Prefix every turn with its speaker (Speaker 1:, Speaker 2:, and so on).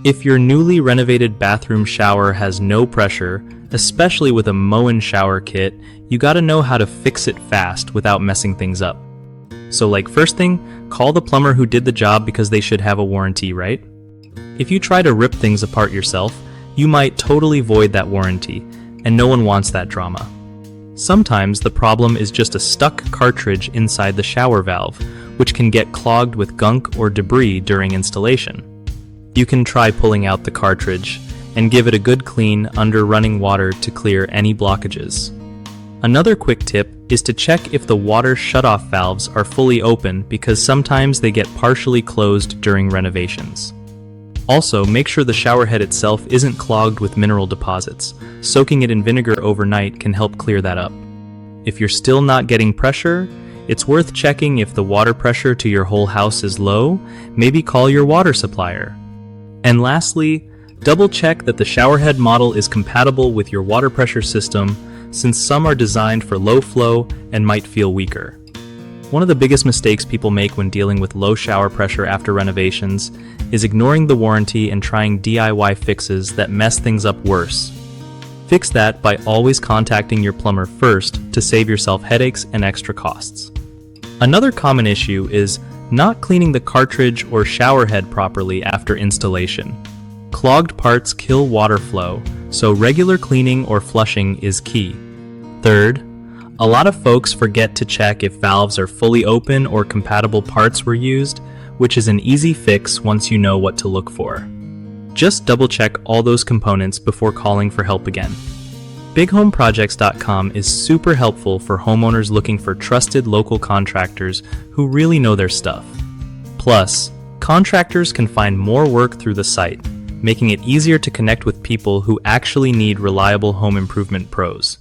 Speaker 1: If your newly renovated bathroom shower has no pressure, especially with a Moen shower kit, you gotta know how to fix it fast without messing things up. So first thing, call the plumber who did the job because they should have a warranty, right? If you try to rip things apart yourself, you might totally void that warranty, and no one wants that drama. Sometimes the problem is just a stuck cartridge inside the shower valve, which can get clogged with gunk or debris during installation. You can try pulling out the cartridge and give it a good clean under running water to clear any blockages. Another quick tip is to check if the water shutoff valves are fully open because sometimes they get partially closed during renovations. Also, make sure the shower head itself isn't clogged with mineral deposits. Soaking it in vinegar overnight can help clear that up. If you're still not getting pressure, it's worth checking if the water pressure to your whole house is low. Maybe call your water supplier. And lastly, double check that the shower head model is compatible with your water pressure system, since some are designed for low flow and might feel weaker. One of the biggest mistakes people make when dealing with low shower pressure after renovations is ignoring the warranty and trying DIY fixes that mess things up worse. Fix that by always contacting your plumber first to save yourself headaches and extra costs. Another common issue is not cleaning the cartridge or shower head properly after installation. Clogged parts kill water flow, so regular cleaning or flushing is key. Third, a lot of folks forget to check if valves are fully open or compatible parts were used, which is an easy fix once you know what to look for. Just double check all those components before calling for help again. BigHomeProjects.com is super helpful for homeowners looking for trusted local contractors who really know their stuff. Plus, contractors can find more work through the site, making it easier to connect with people who actually need reliable home improvement pros.